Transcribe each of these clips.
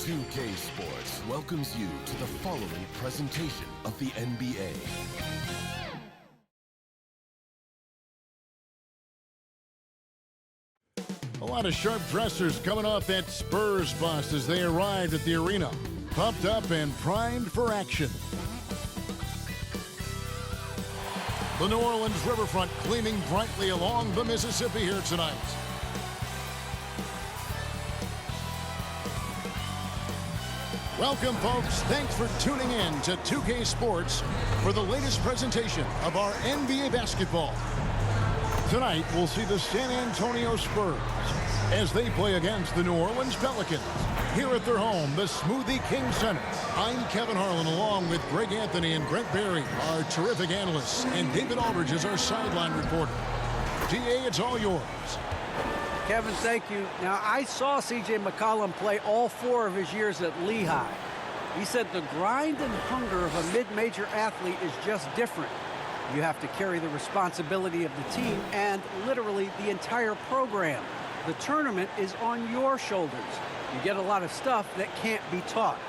2K Sports welcomes you to the following presentation of the NBA. A lot of sharp dressers coming off that Spurs bus as they arrived at the arena, pumped up and primed for action. The New Orleans riverfront gleaming brightly along the Mississippi here tonight. Welcome, folks. Thanks for tuning in to 2K Sports for the latest presentation of our NBA basketball. Tonight, we'll see the San Antonio Spurs as they play against the New Orleans Pelicans here at their home, the Smoothie King Center. I'm Kevin Harlan, along with Greg Anthony and Brent Berry, our terrific analysts, and David Aldridge is our sideline reporter. DA, it's all yours. Kevin, thank you. Now, I saw C.J. McCollum play all 4 of his years at Lehigh. He said the grind and hunger of a mid-major athlete is just different. You have to carry the responsibility of the team and literally the entire program. The tournament is on your shoulders. You get a lot of stuff that can't be taught.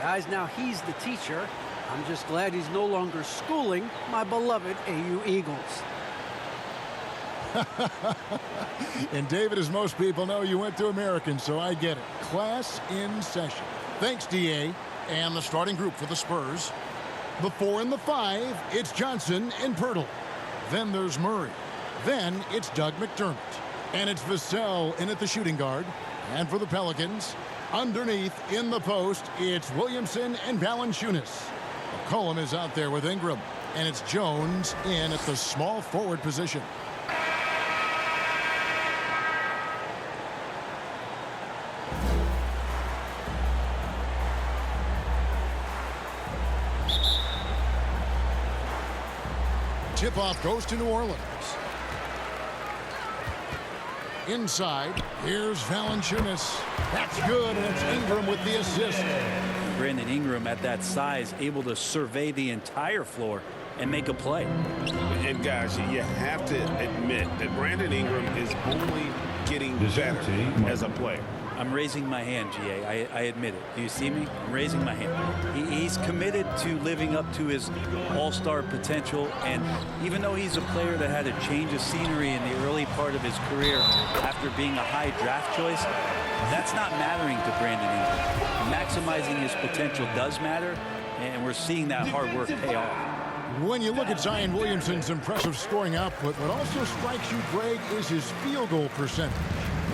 Guys, now he's the teacher. I'm just glad he's no longer schooling my beloved AU Eagles. And David, as most people know, you went to American, so I get it. Class in session. Thanks, DA. And the starting group for the Spurs. The 4 and the 5, it's Johnson and Pirtle. Then there's Murray. Then it's Doug McDermott. And it's Vassell in at the shooting guard. And for the Pelicans, underneath in the post, it's Williamson and Valanciunas. McCollum is out there with Ingram. And it's Jones in at the small forward position. Tip-off goes to New Orleans. Inside, here's Valanciunas. That's good, and it's Ingram with the assist. Brandon Ingram at that size, able to survey the entire floor and make a play. And guys, you have to admit that Brandon Ingram is only getting better as a player. I'm raising my hand, GA. I admit it. Do you see me? I'm raising my hand. He's committed to living up to his all-star potential, and even though he's a player that had a change of scenery in the early part of his career after being a high draft choice, that's not mattering to Brandon Ingram. Maximizing his potential does matter, and we're seeing that hard work pay off. When you look at Zion Williamson's impressive scoring output, what also strikes you, Greg, is his field goal percentage.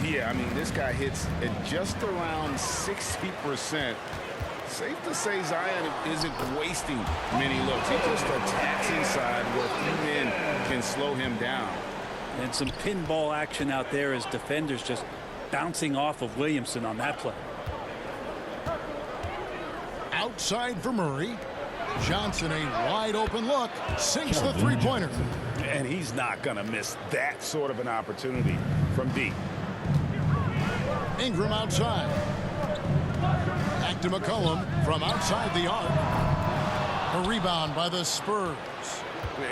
Yeah, I mean, this guy hits at just around 60%. Safe to say Zion isn't wasting many looks. He just attacks inside where few men can slow him down. And some pinball action out there as defenders just bouncing off of Williamson on that play. Outside for Murray. Johnson, a wide open look, sinks the three-pointer. And he's not going to miss that sort of an opportunity from deep. Ingram outside. Back to McCollum from outside the arc. A rebound by the Spurs.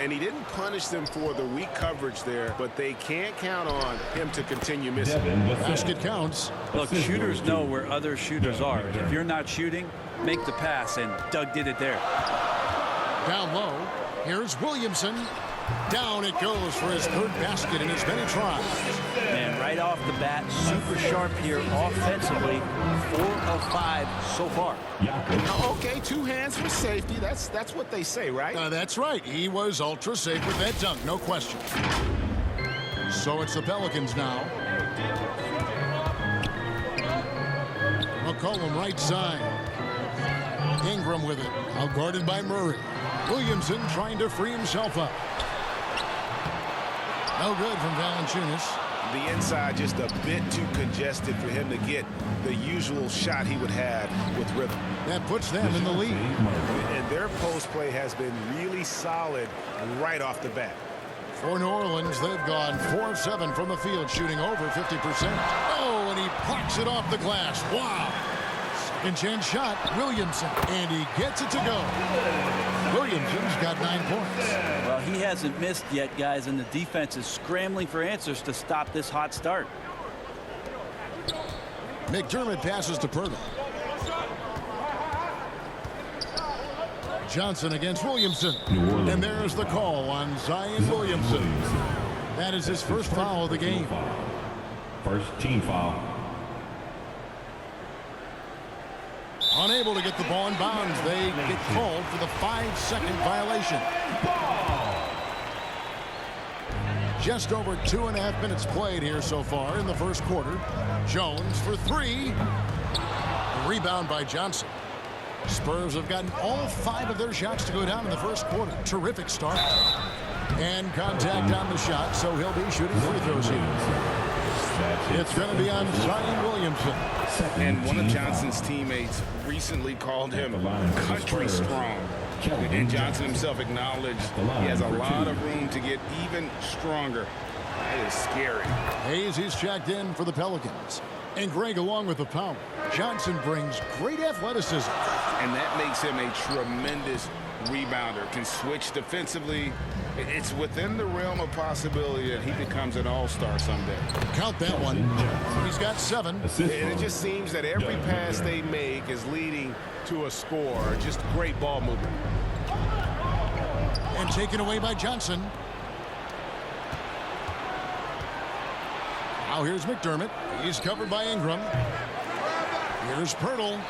And he didn't punish them for the weak coverage there, but they can't count on him to continue missing. Basket counts. Look, shooters know where other shooters are. If you're not shooting, make the pass, and Doug did it there. Down low, here's Williamson. Down it goes for his third basket in as many tries. And right off the bat, super sharp here offensively. 4 of 5 so far. Okay, 2 hands for safety. That's what they say, right? That's right. He was ultra safe with that dunk, no question. So it's the Pelicans now. McCollum right side. Ingram with it. Out guarded by Murray. Williamson trying to free himself up. No good from Valanciunas. The inside just a bit too congested for him to get the usual shot he would have with rhythm. That puts them in the lead. And their post play has been really solid right off the bat. For New Orleans, they've gone 4 of 7 from the field, shooting over 50%. Oh, and he plucks it off the glass. Wow. Second chance shot, Williamson, and he gets it to go. Williamson's got 9 points. Well, he hasn't missed yet, guys, and the defense is scrambling for answers to stop this hot start. McDermott passes to Pirtle. Johnson against Williamson. And there's the call on Zion Williamson. That is his first foul of the game. First team foul. Unable to get the ball in bounds. They get called for the 5-second violation. Just over 2.5 minutes played here so far in the first quarter. Jones for 3. Rebound by Johnson. Spurs have gotten all 5 of their shots to go down in the first quarter. Terrific start. And contact on the shot, so he'll be shooting free throws here. It's going to be on Zion Williamson. And one of Johnson's teammates recently called him country strong. And Johnson himself acknowledged he has a lot of room to get even stronger. That is scary. Hayes, he's checked in for the Pelicans. And Greg along with the power. Johnson brings great athleticism. And that makes him a tremendous rebounder. Can switch defensively. It's within the realm of possibility that he becomes an all-star someday. Count that one. He's got 7. And it just seems that every pass they make is leading to a score. Just great ball movement. And taken away by Johnson. Now here's McDermott. He's covered by Ingram. Here's Pirtle.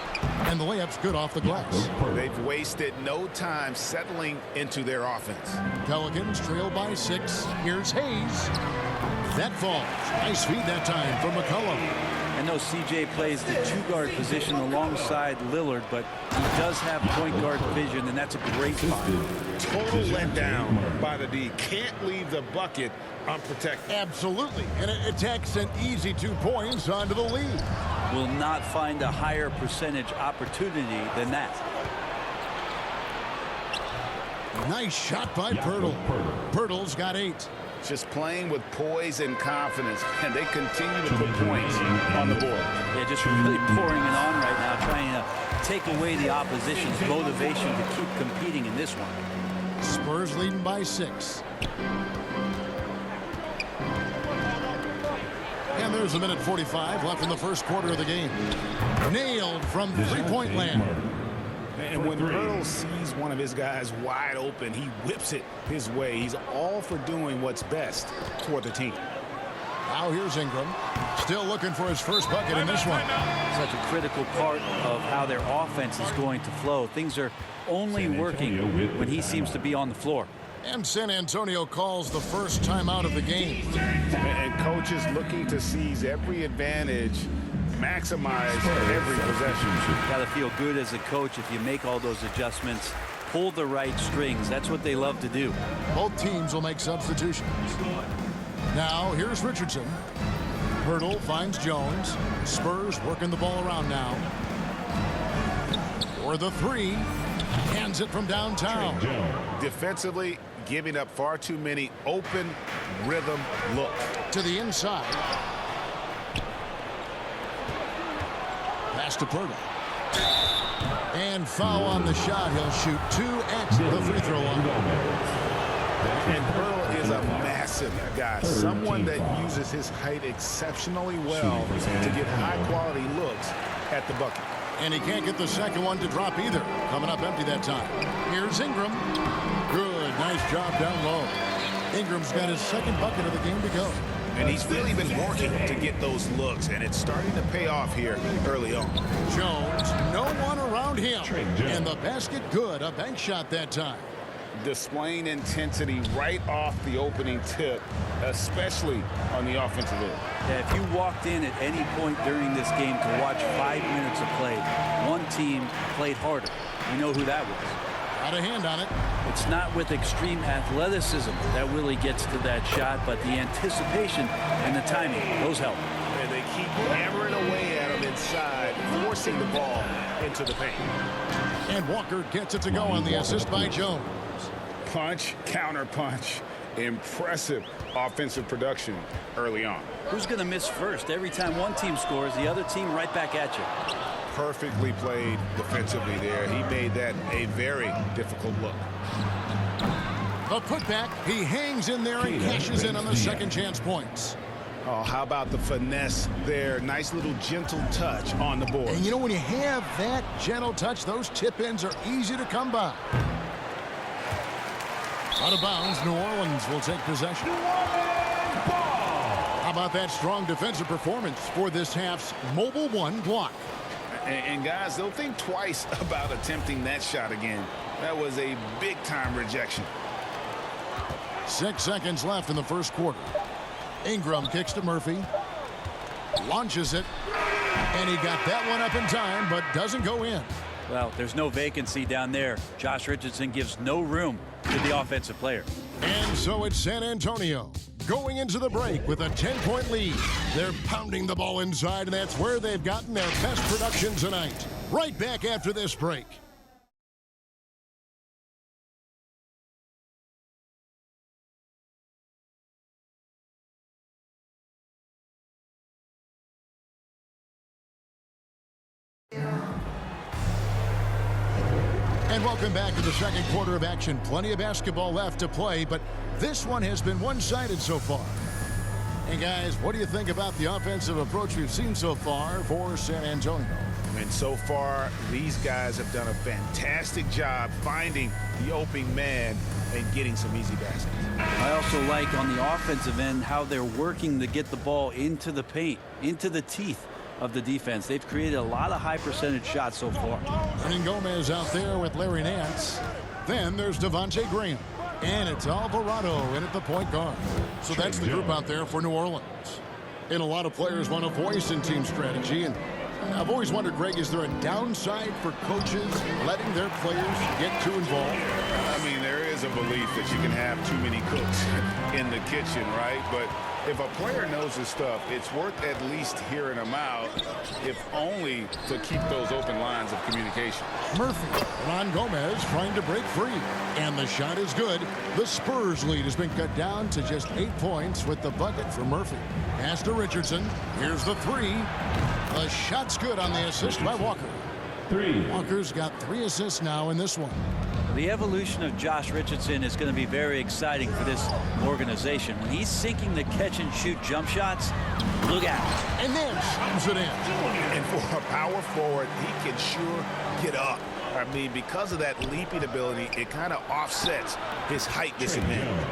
And the layup's good off the glass. They've wasted no time settling into their offense. Pelicans trail by 6. Here's Hayes. That falls. Nice feed that time from McCollum. I know CJ plays the 2-guard position alongside Lillard, but he does have point guard vision, and that's a great find. Total letdown by the D. Can't leave the bucket unprotected. Absolutely. And it takes an easy 2 points onto the lead. Will not find a higher percentage opportunity than that. Nice shot by Pirtle. Pirtle's got 8. Just playing with poise and confidence, and they continue to put points on the board. Yeah, just really pouring it on right now, trying to take away the opposition's motivation to keep competing in this one. Spurs leading by 6. And there's a minute 45 left in the first quarter of the game. Nailed from 3-point land. And when Pirtle sees one of his guys wide open, he whips it his way. He's all for doing what's best for the team. Now here's Ingram. Still looking for his first bucket in this one. Such a critical part of how their offense is going to flow. Things are only working when he seems to be on the floor. And San Antonio calls the first timeout of the game. And coaches looking to seize every advantage, maximize every possession. Got to feel good as a coach if you make all those adjustments, pull the right strings. That's what they love to do. Both teams will make substitutions. Now here's Richardson. Pirtle finds Jones. Spurs working the ball around now. For the 3. Hands it from downtown. Defensively, giving up far too many open rhythm looks. To the inside. Pass to Pirtle. And foul on the shot. He'll shoot 2 at the free throw line. And Pirtle is a massive guy. Someone that uses his height exceptionally well to get high-quality looks at the bucket. And he can't get the second one to drop either. Coming up empty that time. Here's Ingram. Good. Nice job down low. Ingram's got his second bucket of the game to go. And he's really been working to get those looks, and it's starting to pay off here early on. Jones, no one around him. And the basket good. A bank shot that time. Displaying intensity right off the opening tip, especially on the offensive end. Yeah, if you walked in at any point during this game to watch 5 minutes of play, one team played harder. You know who that was. Got a hand on it. It's not with extreme athleticism that really gets to that shot, but the anticipation and the timing, those help. And they keep hammering away at him inside, forcing the ball into the paint. And Walker gets it to go on the assist by Jones. Punch, counter punch. Impressive offensive production early on. Who's going to miss first? Every time one team scores, the other team right back at you. Perfectly played defensively there. He made that a very difficult look. The putback. He hangs in there and cashes in on the second chance points. Oh, how about the finesse there? Nice little gentle touch on the board. And you know, when you have that gentle touch, those tip-ins are easy to come by. Out of bounds, New Orleans will take possession. How about that strong defensive performance for this half's Mobile One block? And guys, they'll think twice about attempting that shot again. That was a big-time rejection. 6 seconds left in the first quarter. Ingram kicks to Murphy. Launches it. And he got that one up in time, but doesn't go in. Well, there's no vacancy down there. Josh Richardson gives no room to the offensive player. And so it's San Antonio going into the break with a 10-point lead. They're pounding the ball inside, and that's where they've gotten their best production tonight. Right back after this break. And welcome back to the second quarter of action. Plenty of basketball left to play, but this one has been one-sided so far. And guys, what do you think about the offensive approach we've seen so far for San Antonio? And so far, these guys have done a fantastic job finding the open man and getting some easy baskets. I also like on the offensive end how they're working to get the ball into the paint, into the teeth of the defense. They've created a lot of high percentage shots so far. Hernan Gomez out there with Larry Nance. Then there's Devontae Graham. And it's Alvarado in at the point guard. So that's the group out there for New Orleans. And a lot of players want a voice in team strategy. And I've always wondered, Greg, is there a downside for coaches letting their players get too involved? I mean, there is a belief that you can have too many cooks in the kitchen, right? But if a player knows his stuff, it's worth at least hearing them out, if only to keep those open lines of communication. Murphy, Ron Gomez trying to break free. And the shot is good. The Spurs lead has been cut down to just 8 points with the bucket for Murphy. Pass to Richardson. Here's the three. The shot's good on the assist by Walker. Walker's got 3 assists now in this one. The evolution of Josh Richardson is going to be very exciting for this organization. When he's sinking the catch-and-shoot jump shots, look out. And then slams it in. And for a power forward, he can sure get up. I mean, because of that leaping ability, it kind of offsets his height disadvantage.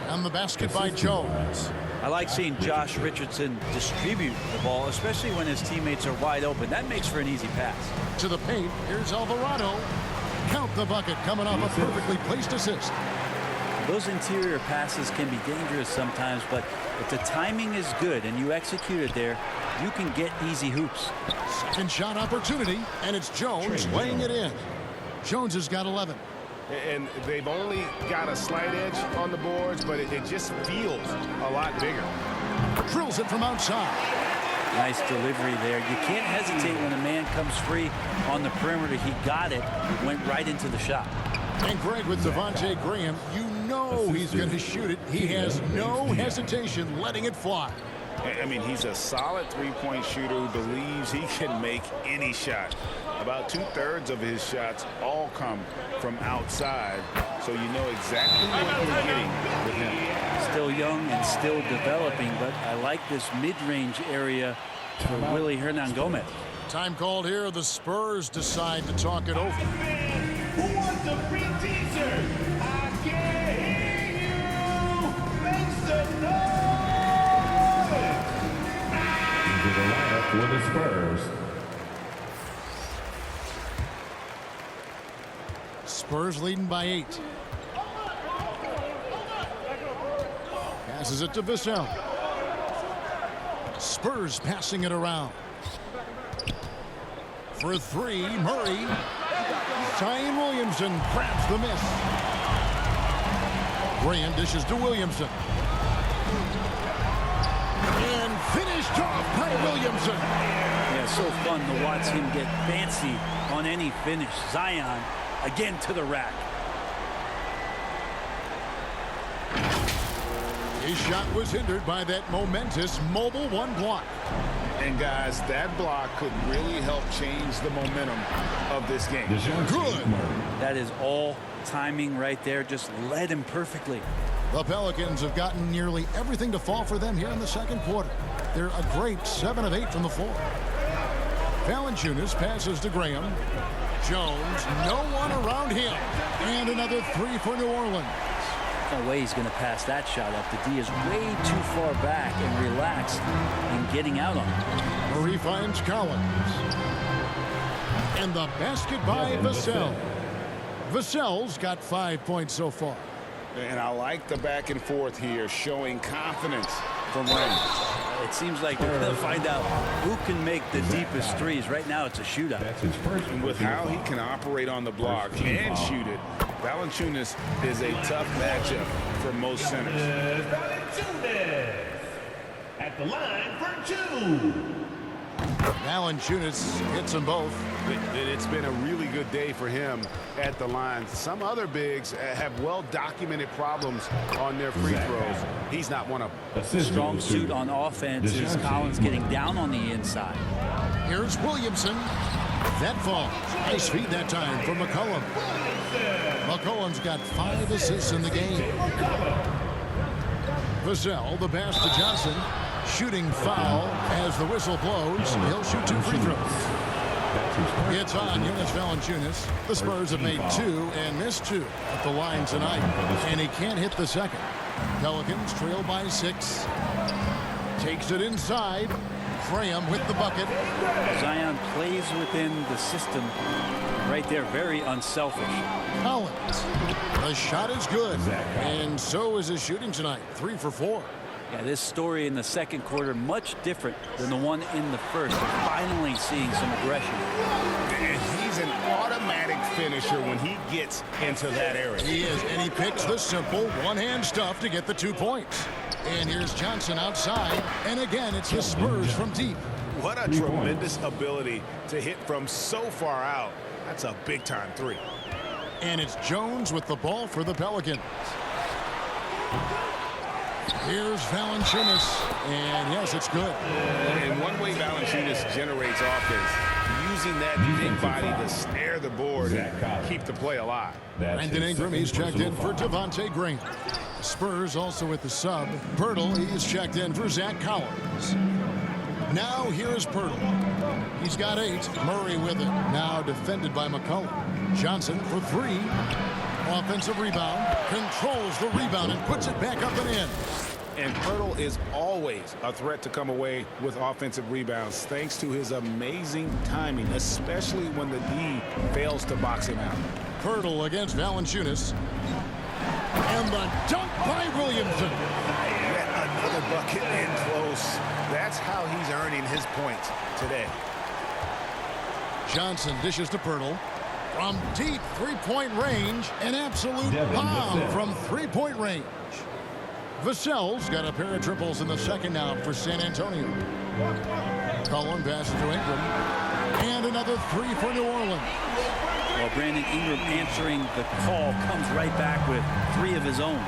And the basket by Jones. I like seeing Josh Richardson distribute the ball, especially when his teammates are wide open. That makes for an easy pass. To the paint, here's Alvarado. Count the bucket coming off a perfectly placed assist. Those interior passes can be dangerous sometimes, but if the timing is good and you execute it there, you can get easy hoops. Second shot opportunity, and it's Jones laying it in. Jones has got 11. And they've only got a slight edge on the boards, but it just feels a lot bigger. Drills it from outside. Nice delivery there. You can't hesitate when a man comes free on the perimeter. He got it, went right into the shot. And Greg, with Devontae Graham, you know he's going to shoot it. He has no hesitation letting it fly. I mean, he's a solid three-point shooter who believes he can make any shot. About 2/3 of his shots all come from outside, so you know exactly what you're getting with him. Still young and still developing, but I like this mid-range area for Willie Hernan Gomez. Time called here. The Spurs decide to talk it over. Who wants a free t-shirt? I can't hear you. Make some noise. Into the lineup for the Spurs. Spurs leading by 8. Passes it to Vassell. Spurs passing it around. For 3, Murray. Zion Williamson grabs the miss. Graham dishes to Williamson. And finished off by Williamson. Yeah, so fun to watch him get fancy on any finish. Zion again to the rack. His shot was hindered by that momentous Mobile One block. And guys, that block could really help change the momentum of this game. Good. That is all timing right there. Just led him perfectly. The Pelicans have gotten nearly everything to fall for them here in the second quarter. They're a great 7 of 8 from the floor. Valanciunas passes to Graham. Jones, no one around him. And another 3 for New Orleans. No way he's going to pass that shot up. The D is way too far back and relaxed in getting out on it. Murray finds Collins. And the basket by Vassell. Vassell's got 5 points so far. And I like the back and forth here, showing confidence from range. It seems like they're going to find out who can make the deepest threes. Right now, it's a shootout. And with how he can operate on the block and shoot it, Valanciunas is a tough matchup for most centers. Valanciunas at the line for 2. Valanciunas hits them both. It's been a really good day for him at the line. Some other bigs have well-documented problems on their free throws. He's not one of them. Strong suit on offense is Collins getting down on the inside. Here's Williamson. That falls. Nice feed that time for McCollum. McCollum's got 5 assists in the game. Vassell, the pass to Johnson. Shooting foul as the whistle blows. He'll shoot 2 free throws. It's on Jonas Valanciunas. The Spurs have made 2 and missed 2 at the line tonight. And he can't hit the second. Pelicans trail by 6. Takes it inside. Graham with the bucket. Zion plays within the system right there. Very unselfish. Collins. The shot is good. And so is his shooting tonight. 3 for 4. Yeah, this story in the second quarter much different than the one in the first. We're finally seeing some aggression. And he's an automatic finisher when he gets into that area. He is, and he picks the simple one-hand stuff to get the 2 points. And here's Johnson outside, and again it's the Spurs from deep. What a tremendous ability to hit from so far out. That's a big-time 3. And it's Jones with the ball for the Pelicans. Here's Valanciunas, and yes, it's good. And one way Valanciunas generates offense, using that big body to snare the board and keep the play alive. Brandon Ingram, he's checked in for Devontae Graham. Spurs also with the sub. Pirtle, he's checked in for Zach Collins. Now here's Pirtle. He's got 8. Murray with it. Now defended by McCollum. Johnson for 3. Offensive rebound. Controls the rebound and puts it back up and in. And Pirtle is always a threat to come away with offensive rebounds thanks to his amazing timing, especially when the D fails to box him out. Pirtle against Valanciunas. And the dunk by Williamson. Yet another bucket in close. That's how he's earning his points today. Johnson dishes to Pirtle. From deep three-point range, an absolute bomb from three-point range. Vassell's got a pair of triples in the second now for San Antonio. Cullen passes to Ingram. And another 3 for New Orleans. Well, Brandon Ingram answering the call comes right back with 3 of his own.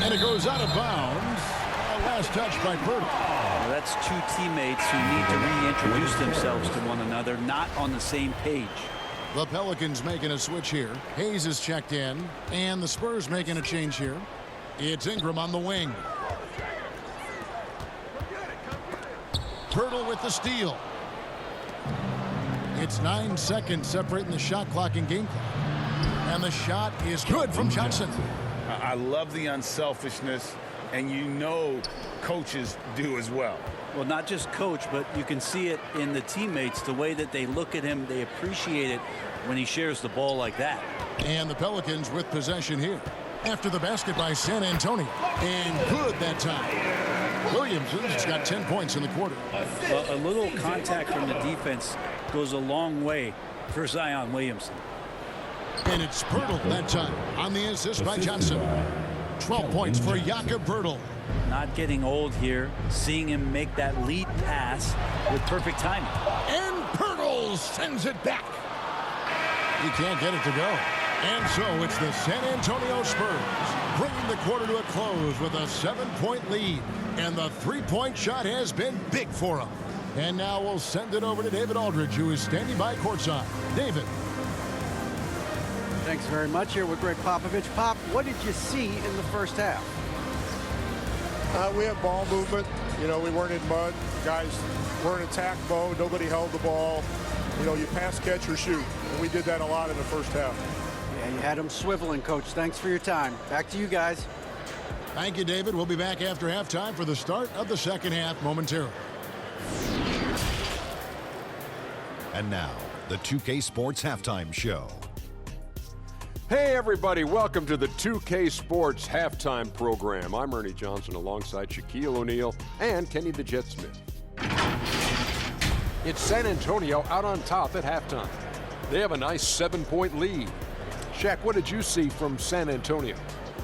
And it goes out of bounds. A last touch by Pirtle. Well, that's 2 teammates who need to reintroduce themselves to one another, not on the same page. The Pelicans making a switch here. Hayes is checked in. And the Spurs making a change here. It's Ingram on the wing. Pirtle with the steal. It's 9 seconds separating the shot clock and game clock. And the shot is good from Johnson. I love the unselfishness, and you know coaches do as well. Well, not just coach, but you can see it in the teammates, the way that they look at him. They appreciate it when he shares the ball like that. And the Pelicans with possession here. After the basket by San Antonio. And good that time. Williamson's got 10 points in the quarter. A little contact from the defense goes a long way for Zion Williamson. And it's Pirtle that time on the assist by Johnson. 12 points for Jakob Pirtle. Not getting old here. Seeing him make that lead pass with perfect timing. And Pirtle sends it back. He can't get it to go. And so it's the San Antonio Spurs bringing the quarter to a close with a 7-point lead. And the three-point shot has been big for them. And now we'll send it over to David Aldridge, who is standing by courtside. David. Thanks very much. Here with Greg Popovich. Pop, what did you see in the first half? We had ball movement. You know, we weren't in mud. Guys weren't attack mode. Nobody held the ball. You know, you pass, catch, or shoot. And we did that a lot in the first half. Yeah, you had him swiveling, Coach. Thanks for your time. Back to you guys. Thank you, David. We'll be back after halftime for the start of the second half momentarily. And now, the 2K Sports Halftime Show. Hey everybody, welcome to the 2K Sports Halftime Program. I'm Ernie Johnson alongside Shaquille O'Neal and Kenny the Jet Smith. It's San Antonio out on top at halftime. They have a nice 7-point lead. Shaq, what did you see from San Antonio?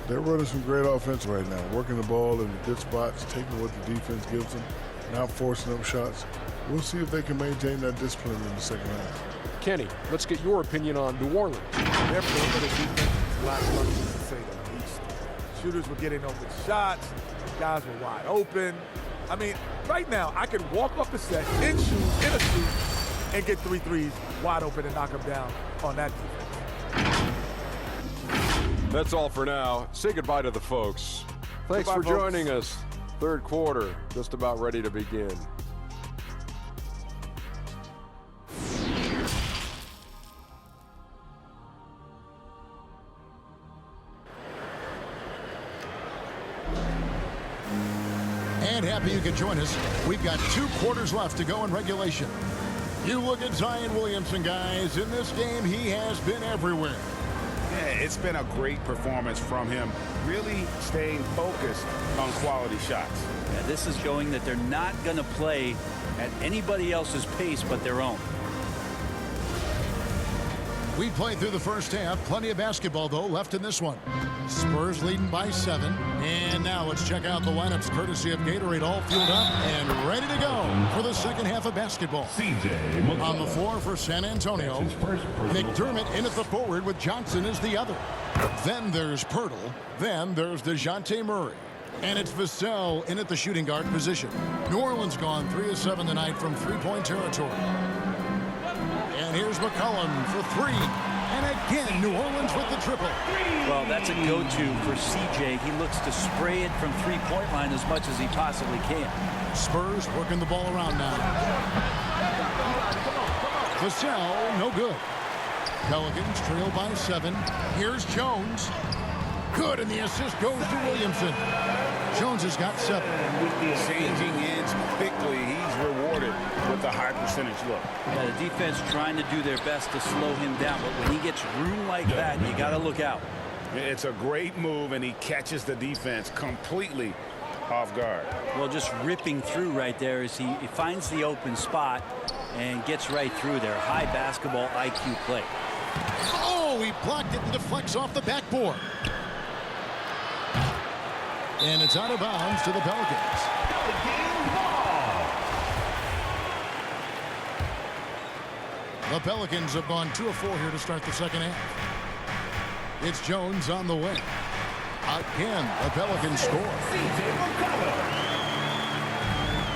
They're running some great offense right now, working the ball in good spots, taking what the defense gives them, not forcing up shots. We'll see if they can maintain that discipline in the second half. Kenny, let's get your opinion on New Orleans. Their perimeter defense is lackluster, to say the least. Shooters were getting open shots. Guys were wide open. I mean, right now, I can walk off the set in a suit, and get 3 threes wide open and knock them down on that defense. That's all for now. Say goodbye to the folks. Thanks for joining us. Third quarter, just about ready to begin. And happy you could join us. We've got 2 quarters left to go in regulation. You look at Zion Williamson, guys. In this game, he has been everywhere. Yeah, it's been a great performance from him, really staying focused on quality shots. Yeah, this is showing that they're not going to play at anybody else's pace but their own. We played through the first half. Plenty of basketball, though, left in this one. Spurs leading by 7. And now let's check out the lineups courtesy of Gatorade, all fueled up and ready to go for the second half of basketball. On the floor for San Antonio, McDermott in at the forward with Johnson as the other. Then there's Pirtle. Then there's DeJounte Murray. And it's Vassell in at the shooting guard position. New Orleans gone 3 of 7 tonight from three-point territory. And here's McCollum for 3. And again, New Orleans with the triple. Well, that's a go-to for CJ. He looks to spray it from three-point line as much as he possibly can. Spurs working the ball around now. Vassell, no good. Pelicans trail by 7. Here's Jones. Good, and the assist goes to Williamson. Jones has got 7. Changing ends quickly. He's rewarded with a high percentage look. Yeah, the defense trying to do their best to slow him down, but when he gets room like that, you got to look out. It's a great move, and he catches the defense completely off guard. Well, just ripping through right there as he finds the open spot and gets right through there. High basketball IQ play. Oh, he blocked it and deflects off the backboard. And it's out of bounds to the Pelicans. The Pelicans have gone 2 of 4 here to start the second half. It's Jones on the wing. Again, the Pelicans score.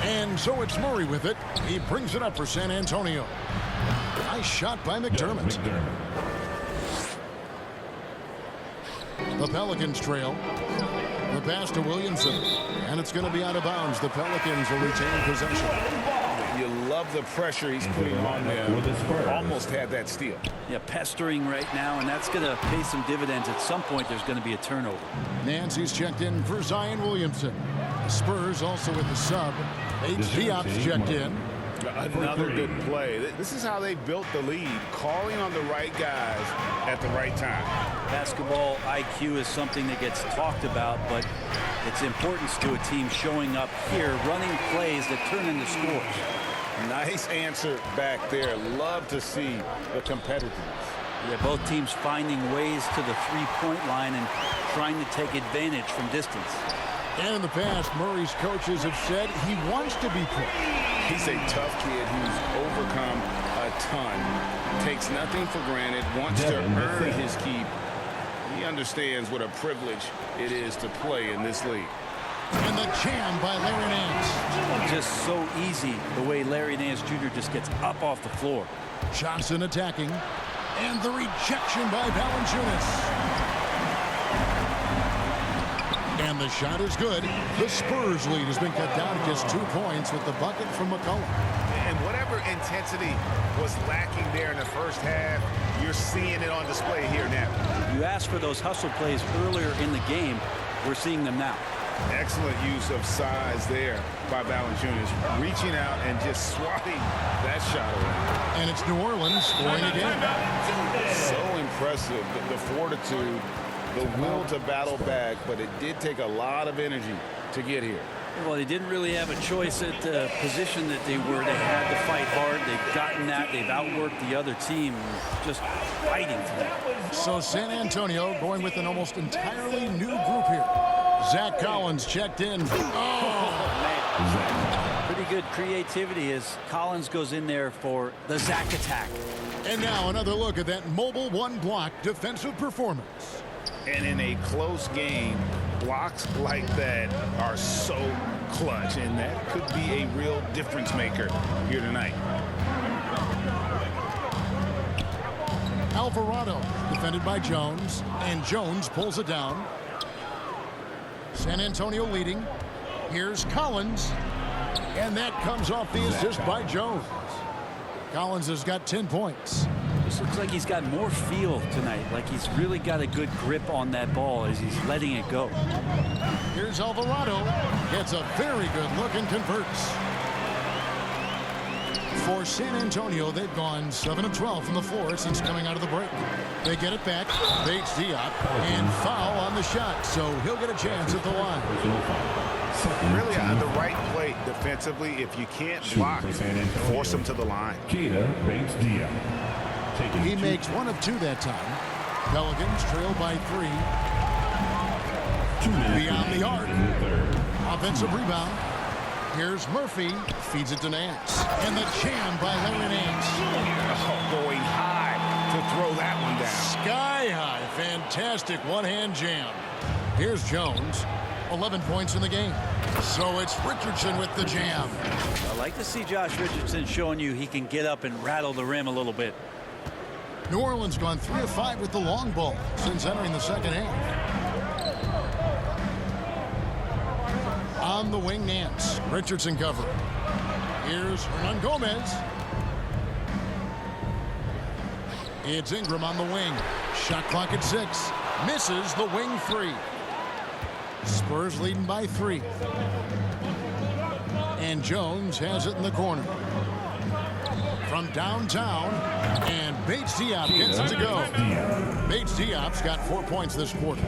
And so it's Murray with it. He brings it up for San Antonio. Nice shot by McDermott. The Pelicans trail. The pass to Williamson. And it's going to be out of bounds. The Pelicans will retain possession. You love the pressure he's putting on them. Almost had that steal. Yeah, pestering right now, and that's going to pay some dividends. At some point, there's going to be a turnover. Nancy's checked in for Zion Williamson. Spurs also with the sub. Diop's checked in. Another good play. This is how they built the lead, calling on the right guys at the right time. Basketball IQ is something that gets talked about, but its importance to a team showing up here, running plays that turn into scores. Nice answer back there. Love to see the competitiveness. Yeah, both teams finding ways to the three-point line and trying to take advantage from distance. And in the past, Murray's coaches have said he wants to be put. He's a tough kid who's overcome a ton, takes nothing for granted, wants to earn his keep. He understands what a privilege it is to play in this league. And the jam by Larry Nance. Just so easy the way Larry Nance Jr. just gets up off the floor. Johnson attacking. And the rejection by Valanciunas. And the shot is good. The Spurs lead has been cut down to just 2 points with the bucket from McCollum. And whatever intent intensity was lacking there in the first half. You're seeing it on display here now. You asked for those hustle plays earlier in the game. We're seeing them now. Excellent use of size there by Valanciunas, reaching out and just swatting that shot away. And it's New Orleans scoring again. So impressive, the fortitude, the will to battle back, but it did take a lot of energy to get here. Well, they didn't really have a choice at the position that they were. They had to fight hard. They've gotten that. They've outworked the other team, just fighting for that. So San Antonio going with an almost entirely new group here. Zach Collins checked in. Oh, man. Pretty good creativity as Collins goes in there for the Zach attack. And now another look at that mobile one-block defensive performance. And in a close game, blocks like that are so clutch, and that could be a real difference maker here tonight. Alvarado defended by Jones, and Jones pulls it down. San Antonio leading. Here's Collins, and that comes off the assist by Jones. Collins has got 10 points. This looks like he's got more feel tonight, like he's really got a good grip on that ball as he's letting it go. Here's Alvarado. Gets a very good look and converts. For San Antonio, they've gone 7 of 12 from the floor since coming out of the break. They get it back. Bates Diop, and foul on the shot, so he'll get a chance at the line. Really on the right play defensively. If you can't block, force him to the line. Bates Diop. He makes 1 of 2 that time. Pelicans trail by 3. Beyond the arc. Offensive rebound. Here's Murphy. Feeds it to Nance. And the jam by Larry Nance. Oh, going high to throw that one down. Sky high. Fantastic one-hand jam. Here's Jones. 11 points in the game. So it's Richardson with the jam. I like to see Josh Richardson showing you he can get up and rattle the rim a little bit. New Orleans gone 3 of 5 with the long ball since entering the second half. On the wing, Nance. Richardson cover. Here's Hernan Gomez. It's Ingram on the wing. Shot clock at 6. Misses the wing 3. Spurs leading by 3. And Jones has it in the corner. From downtown, and Bates Diop gets it to go. Bates Diop's got 4 points this quarter.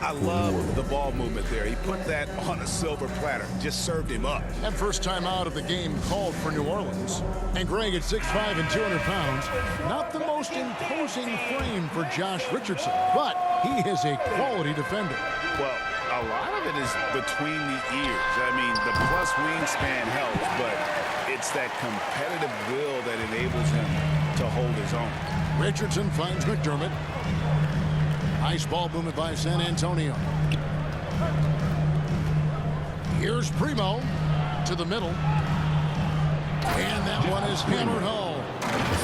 I love the ball movement there. He put that on a silver platter, just served him up. And first time out of the game called for New Orleans. And Greg at 6'5" and 200 pounds. Not the most imposing frame for Josh Richardson, but he is a quality defender. Well, a lot of it is between the ears. I mean, the plus wingspan helps, but it's that competitive will that enables him to hold his own. Richardson finds McDermott. Ice ball movement by San Antonio. Here's Primo to the middle. And that one is hammered home.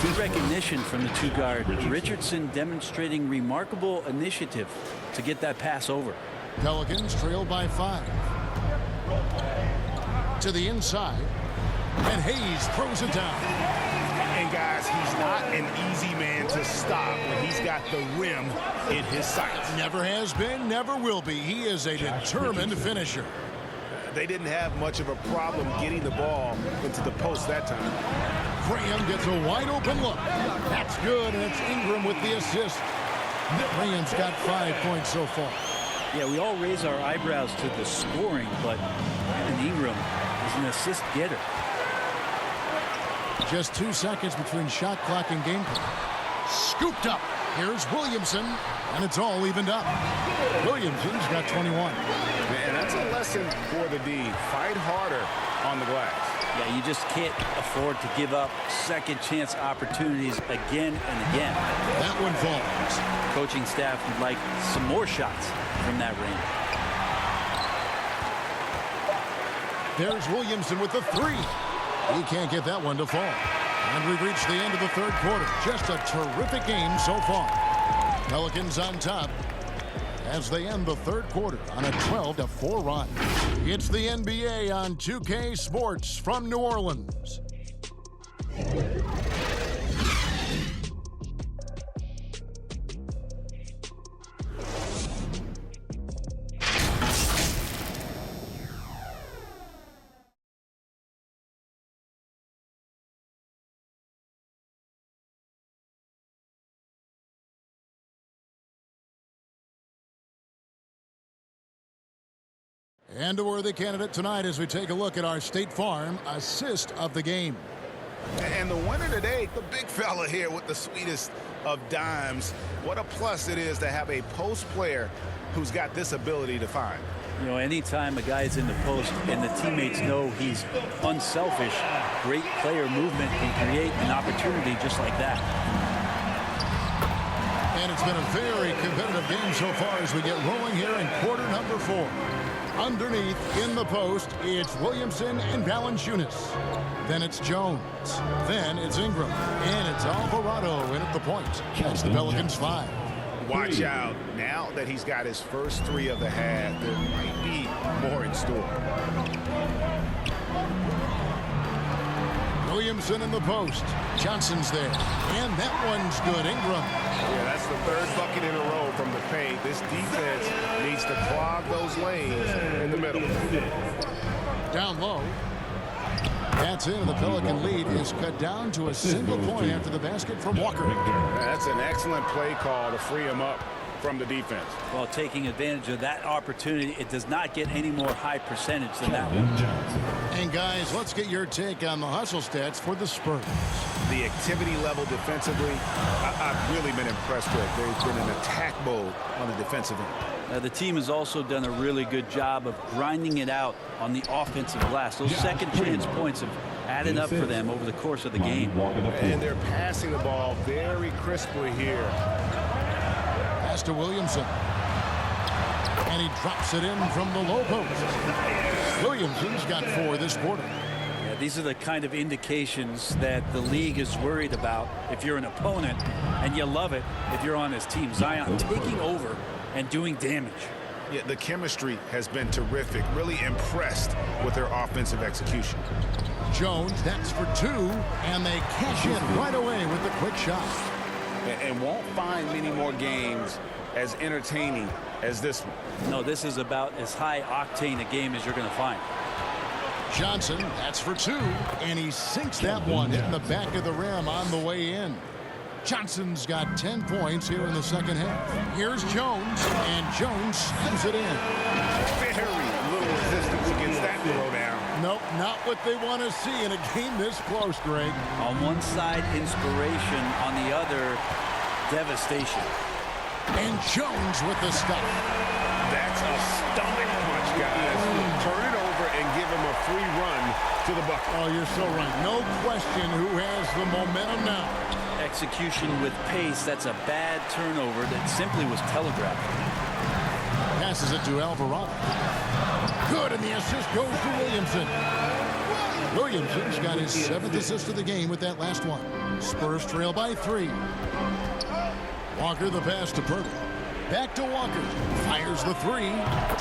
Good recognition from the two guard. Richardson demonstrating remarkable initiative to get that pass over. Pelicans trail by 5. To the inside. And Hayes throws it down. And guys, he's not an easy man to stop when he's got the rim in his sights. Never has been, never will be. He is a determined finisher. They didn't have much of a problem getting the ball into the post that time. Graham gets a wide open look. That's good, and it's Ingram with the assist. Graham's got 5 points so far. Yeah, we all raise our eyebrows to the scoring, but Ingram is an assist getter. Just 2 seconds between shot clock and game clock. Scooped up. Here's Williamson, and it's all evened up. Williamson's got 21. And that's a lesson for the D. Fight harder on the glass. Yeah, you just can't afford to give up second chance opportunities again and again. That one falls. Coaching staff would like some more shots from that range. There's Williamson with the 3. He can't get that one to fall. And we've reached the end of the third quarter. Just a terrific game so far. Pelicans on top as they end the third quarter on a 12-4 run. It's the NBA on 2K Sports from New Orleans. And a worthy candidate tonight as we take a look at our State Farm assist of the game. And the winner today, the big fella here with the sweetest of dimes. What a plus it is to have a post player who's got this ability to find. You know, anytime a guy's in the post and the teammates know he's unselfish, great player movement can create an opportunity just like that. And it's been a very competitive game so far as we get rolling here in quarter number 4. Underneath in the post, it's Williamson and Valanciunas. Then it's Jones. Then it's Ingram. And it's Alvarado in at the point. That's the Pelicans 5. Watch out. Now that he's got his first 3 of the half, there might be more in store. Williamson in the post. Johnson's there. And that one's good. Ingram. Yeah, that's the 3rd bucket in a row from the paint. This defense needs to clog those lanes in the middle. Down low. That's it. The Pelican lead is cut down to a single point after the basket from Walker. That's an excellent play call to free him up from the defense. Well, taking advantage of that opportunity, it does not get any more high percentage than that one. And guys, let's get your take on the hustle stats for the Spurs. The activity level defensively, I've really been impressed with. They've been in attack mode on the defensive end. The team has also done a really good job of grinding it out on the offensive glass. Those second chance points have added up for them over the course of the game. And they're passing the ball very crisply here. Pass to Williamson. And he drops it in from the low post. Williamson's got 4 this quarter. Yeah, these are the kind of indications that the league is worried about if you're an opponent, and you love it if you're on his team. Zion taking over and doing damage. Yeah, the chemistry has been terrific. Really impressed with their offensive execution. Jones, that's for 2, and they cash in right away with the quick shot. And won't find many more games as entertaining as this one. No, this is about as high octane a game as you're going to find. Johnson, that's for 2, and he sinks that one in the back of the rim on the way in. Johnson's got 10 points here in the second half. Here's Jones, and Jones slams it in. Very little resistance against that throwdown. Nope, not what they want to see in a game this close, Greg. On one side, inspiration. On the other, devastation. And Jones with the stop. That's a stomach punch, guys. Turn it over and give him a free run to the bucket. Oh, you're so right. No question who has the momentum now. Execution with pace. That's a bad turnover that simply was telegraphed. Passes it to Alvarado. Good, and the assist goes to Williamson. Williamson's got his 7th assist of the game with that last one. Spurs trail by 3. Walker the pass to Purdy. Back to Walker. Fires the 3.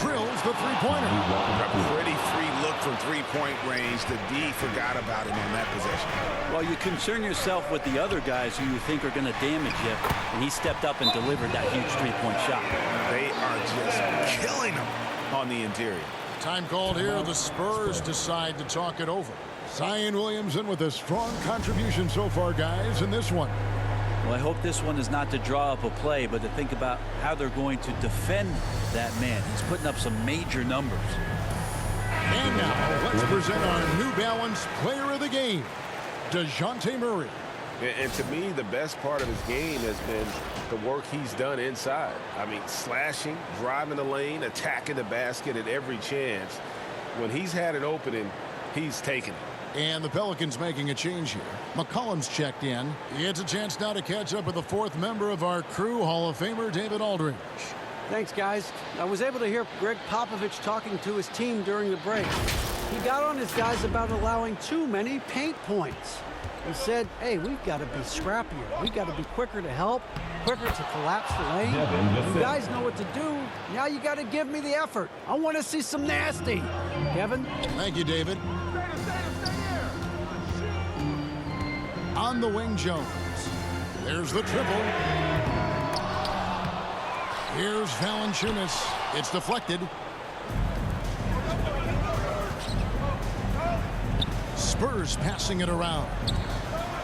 Drills the three-pointer. A pretty free look from three-point range. The D forgot about him on that possession. Well, you concern yourself with the other guys who you think are going to damage you, and he stepped up and delivered that huge three-point shot. They are just killing him on the interior. Time called here. The Spurs decide to talk it over. Zion Williamson with a strong contribution so far, guys, in this one. Well, I hope this one is not to draw up a play, but to think about how they're going to defend that man. He's putting up some major numbers. And now, let's present our New Balance Player of the Game, DeJounte Murray. And to me, the best part of his game has been the work he's done inside. I mean, slashing, driving the lane, attacking the basket at every chance. When he's had an opening, he's taken it. And the Pelicans making a change here. McCollum's checked in. It's a chance now to catch up with the 4th member of our crew, Hall of Famer David Aldridge. Thanks, guys. I was able to hear Greg Popovich talking to his team during the break. He got on his guys about allowing too many paint points. He said, hey, we've got to be scrappier. We've got to be quicker to help, quicker to collapse the lane. You guys know what to do. Now you got to give me the effort. I want to see some nasty. Kevin? Thank you, David. On the wing, Jones. There's the triple. Here's Valanciunas. It's deflected. Spurs passing it around.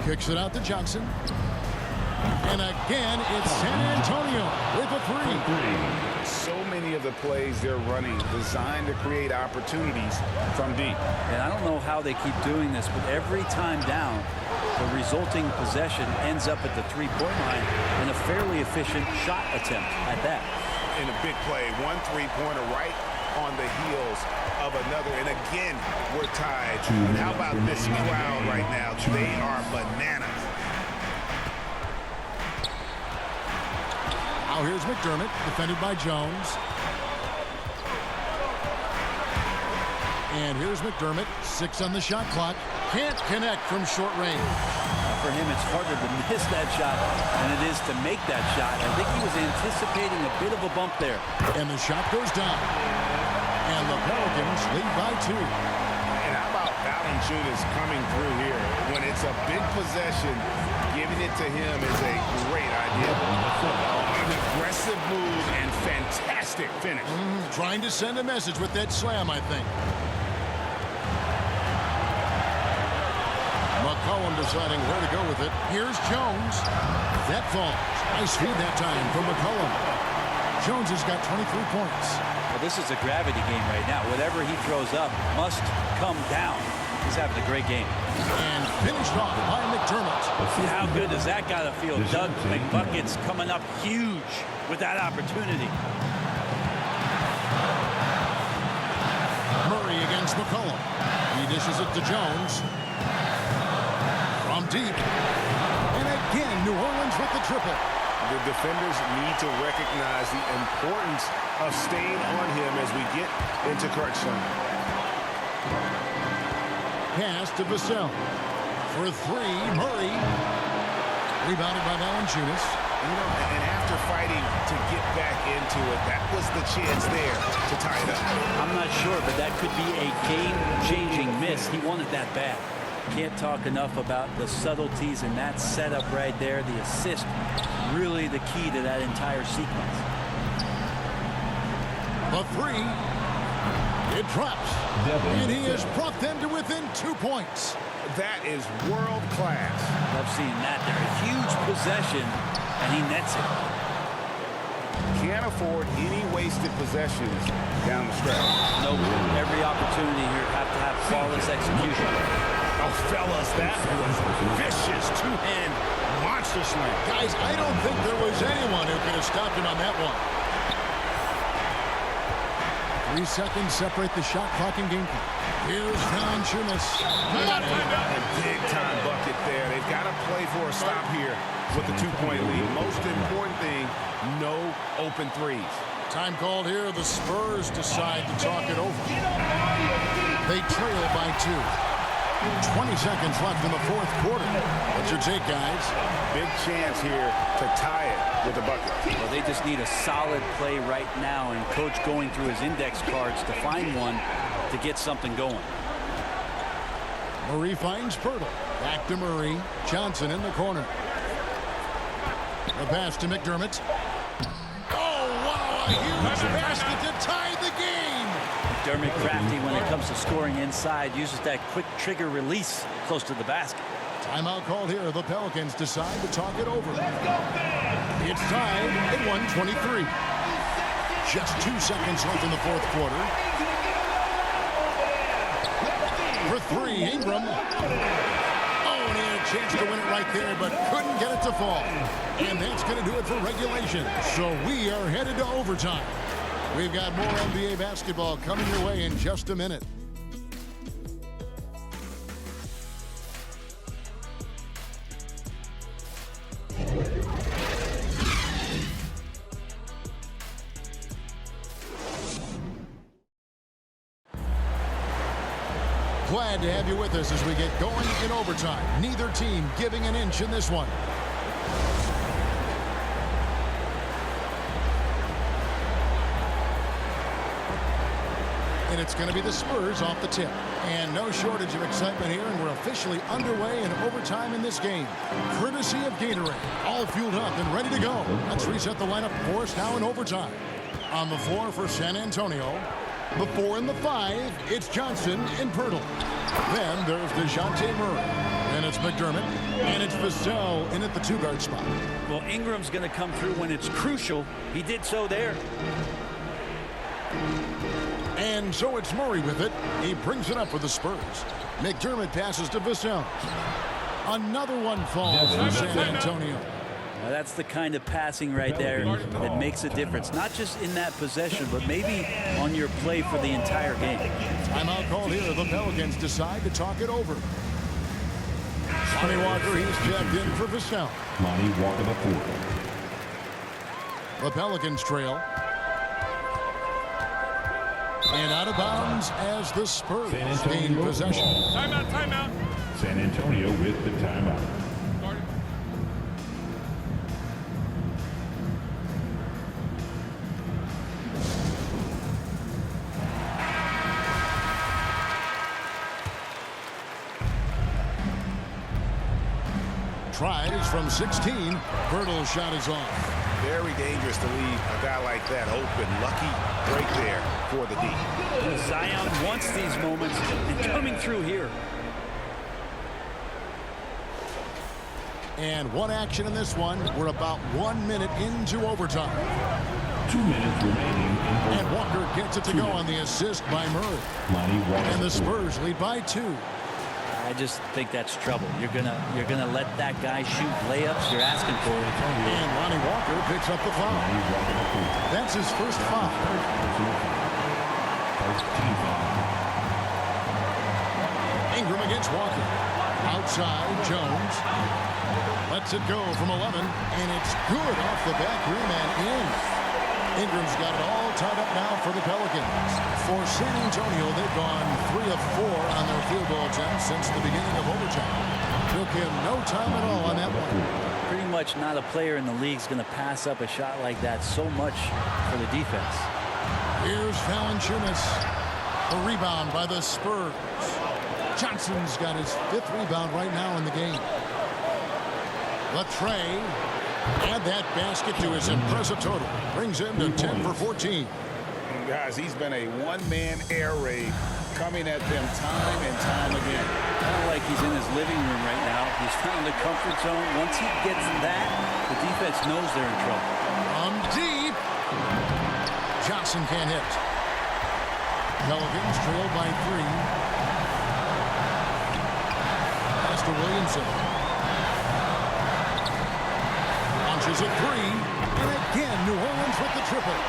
Kicks it out to Johnson. And again, it's San Antonio with a 3. So many many of the plays they're running designed to create opportunities from deep. And I don't know how they keep doing this, but every time down, the resulting possession ends up at the three-point line in a fairly efficient shot attempt at that. In a big play, one three-pointer right on the heels of another. And again, we're tied. And how about this crowd right now? They are bananas. Now here's McDermott, defended by Jones. And here's McDermott, 6 on the shot clock. Can't connect from short range. For him, it's harder to miss that shot than it is to make that shot. I think he was anticipating a bit of a bump there. And the shot goes down. And the Pelicans lead by 2. And how about Valanciunas coming through here? When it's a big possession, giving it to him is a great idea. An aggressive move and fantastic finish. Trying to send a message with that slam, I think. McCollum deciding where to go with it. Here's Jones. That falls. Nice feed that time from McCollum. Jones has got 23 points. Well, this is a gravity game right now. Whatever he throws up must come down. He's having a great game. And finished off by McDermott. How good does that gotta feel? Doug McBucket's coming up huge with that opportunity. Murray against McCollum. He dishes it to Jones. From deep. And again, New Orleans with the triple. The defenders need to recognize the importance of staying on him as we get into crunch time. Pass to Vassell. For 3, Murray. Rebounded by Valanciunas. You know, and after fighting to get back into it, that was the chance there to tie it up. I'm not sure, but that could be a game-changing miss. He wanted that bad. Can't talk enough about the subtleties in that setup right there. The assist, really the key to that entire sequence. The 3. It drops. And he has brought them to within 2 points. That is world class. Love seeing that there. A huge possession, and he nets it. Can't afford any wasted possessions down the stretch. Nope. Every opportunity here have to have flawless execution. Oh, fellas, that was vicious two-hand monster slam. Guys, I don't think there was anyone who could have stopped him on that one. 3 seconds separate the shot clock and game clock. Here's Valanciunas. A big-time bucket there. They've got to play for a stop here with the 2-point lead. Most important thing, no open threes. Time called here. The Spurs decide to talk it over. They trail by 2. 20 seconds left in the 4th quarter. What's your take, guys? Big chance here to tie it with a bucket. Well, they just need a solid play right now, and Coach going through his index cards to find one to get something going. Murray finds Pirtle. Back to Murray. Johnson in the corner. The pass to McDermott. Oh, wow, a huge basket to tie the game. McDermott crafty when it comes to scoring inside, uses that quick trigger release close to the basket. Timeout called here. The Pelicans decide to talk it over. It's tied at 1:23. Just 2 seconds left in the 4th quarter. For 3, Ingram. Oh, and he had a chance to win it right there, but couldn't get it to fall. And that's going to do it for regulation. So we are headed to overtime. We've got more NBA basketball coming your way in just a minute. Glad to have you with us as we get going in overtime. Neither team giving an inch in this one. And it's going to be the Spurs off the tip. And no shortage of excitement here, and we're officially underway in overtime in this game. Courtesy of Gatorade. All fueled up and ready to go. Let's reset the lineup for us now in overtime. On the floor for San Antonio. The 4 and the 5, it's Johnson and Pirtle. Then there's DeJounte Murray. And it's McDermott. And it's Vassell in at the 2-guard spot. Well, Ingram's going to come through when it's crucial. He did so there. And so it's Murray with it. He brings it up for the Spurs. McDermott passes to Vassell. Another one falls for San Antonio. Now that's the kind of passing right there that makes a difference. Not just in that possession, but maybe on your play for the entire game. Timeout called here. The Pelicans decide to talk it over. Lonnie Walker, he's checked in for Vassell. Lonnie Walker the fourth. The Pelicans trail. And out of bounds as the Spurs gain possession. Timeout, timeout. San Antonio with the timeout. Tries from 16. Bertle's shot is off. Very dangerous to leave a guy like that open. Lucky break there for the D. Zion wants these moments and coming through here. And one action in this one. We're about 1 minute into overtime. 2 minutes remaining. And Walker gets it to go on the assist by Murray. Lonnie Walker and the Spurs lead by 2. I just think that's trouble. You're gonna let that guy shoot layups. You're asking for it. And Lonnie Walker picks up the foul. That's his first foul. Ingram against Walker. Outside, Jones. Lets it go from 11, and it's good off the back rim and in. Ingram's got it all tied up now for the Pelicans. For San Antonio, they've gone 3 of 4 on their field goal attempts since the beginning of overtime. Took him no time at all on that one. Pretty much not a player in the league is going to pass up a shot like that so much for the defense. Here's Valanciunas. The rebound by the Spurs. Johnson's got his 5th rebound right now in the game. Latrey. Add that basket to his impressive total. Brings him to 10 for 14. And guys, he's been a one-man air raid coming at them time and time again. Kind of like he's in his living room right now. He's found the comfort zone. Once he gets that, the defense knows they're in trouble. Deep. Johnson can't hit. Pelicans trailed by 3. Pass to Williamson. Launches a 3. And again, New Orleans with the triple.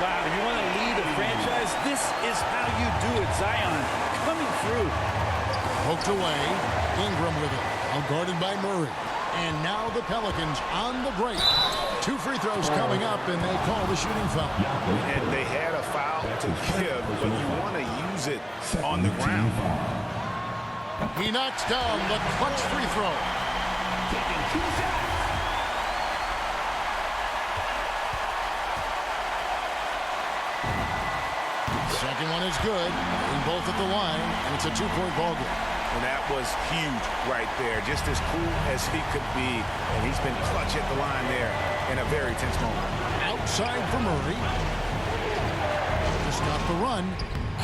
Wow, you want to lead a franchise? This is how you do it. Zion coming through. Poked away. Ingram with it. Guarded by Murray. And now the Pelicans on the break. 2 free throws coming up, and they call the shooting foul. And they had a foul to give, but you want to use it on the ground. He knocks down the clutch free throw. Taking 2 shots. Second one is good. In both at the line, and it's a 2-point ball game. And that was huge right there. Just as cool as he could be. And he's been clutch at the line there in a very tense moment. Outside for Murray. To stop the run.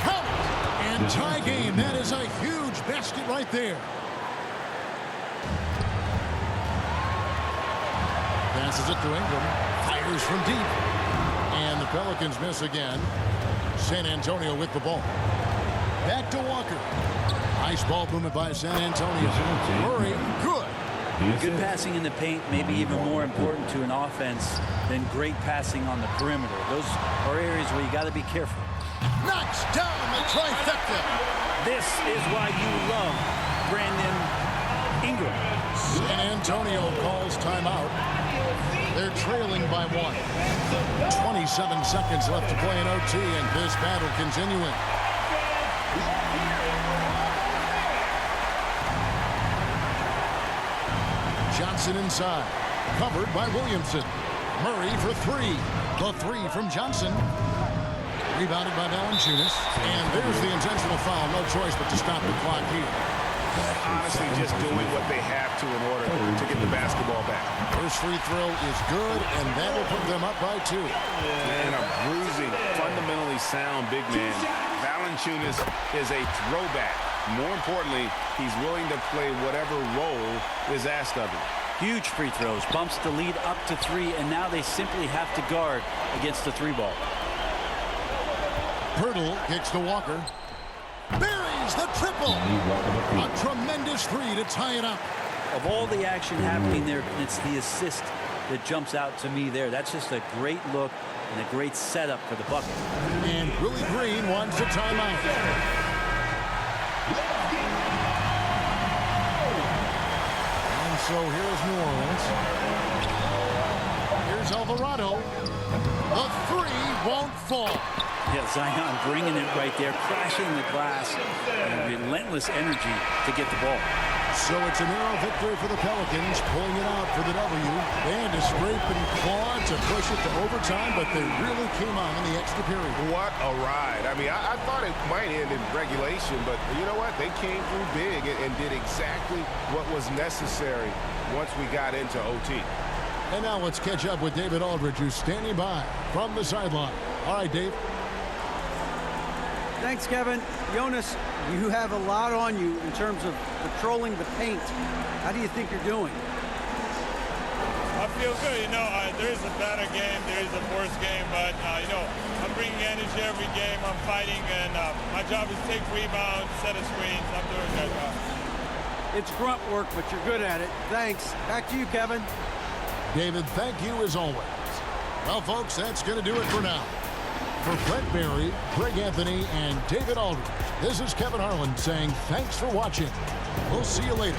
Count it! And tie game. That is a huge basket right there. Passes it to Ingram. Fires from deep. And the Pelicans miss again. San Antonio with the ball. Back to Walker. Nice ball movement by San Antonio. Murray, good. Good passing in the paint, maybe even more important to an offense than great passing on the perimeter. Those are areas where you got to be careful. Knocks down the trifecta. This is why you love Brandon Ingram. San Antonio calls timeout. They're trailing by 1. 27 seconds left to play in OT, and this battle continuing. Johnson inside. Covered by Williamson. Murray for 3. The 3 from Johnson. Rebounded by Valanciunas. And there's the intentional foul. No choice but to stop the clock here. Honestly, just doing what they have to in order to get the basketball back. First free throw is good, and that will put them up by 2. And a bruising, fundamentally sound big man. Valanciunas is a throwback. More importantly, he's willing to play whatever role is asked of him. Huge free throws, bumps the lead up to 3, and now they simply have to guard against the 3 ball. Pirtle kicks to Walker. Buries the triple. A tremendous three to tie it up. Of all the action happening there, it's the assist that jumps out to me there. That's just a great look and a great setup for the bucket. And Willie Green wants a timeout. And so here's New Orleans. Here's Alvarado. The three won't fall. Yeah, Zion bringing it right there, crashing the glass, and relentless energy to get the ball. So it's a narrow victory for the Pelicans, pulling it out for the W. They had to scrape and claw to push it to overtime, but they really came on in the extra period. What a ride. I mean, I thought it might end in regulation, but you know what? They came through big and did exactly what was necessary once we got into OT. And now let's catch up with David Aldridge, who's standing by from the sideline. All right, Dave. Thanks, Kevin. Jonas, you have a lot on you in terms of patrolling the paint. How do you think you're doing? I feel good. There is a better game, there is a worse game, but, I'm bringing energy every game. I'm fighting, and my job is to take rebounds, set of screens. I'm doing that job. It's grunt work, but you're good at it. Thanks. Back to you, Kevin. David, thank you as always. Well, folks, that's going to do it for now. For Brent Barry, Greg Anthony, and David Aldridge, this is Kevin Harlan saying thanks for watching. We'll see you later.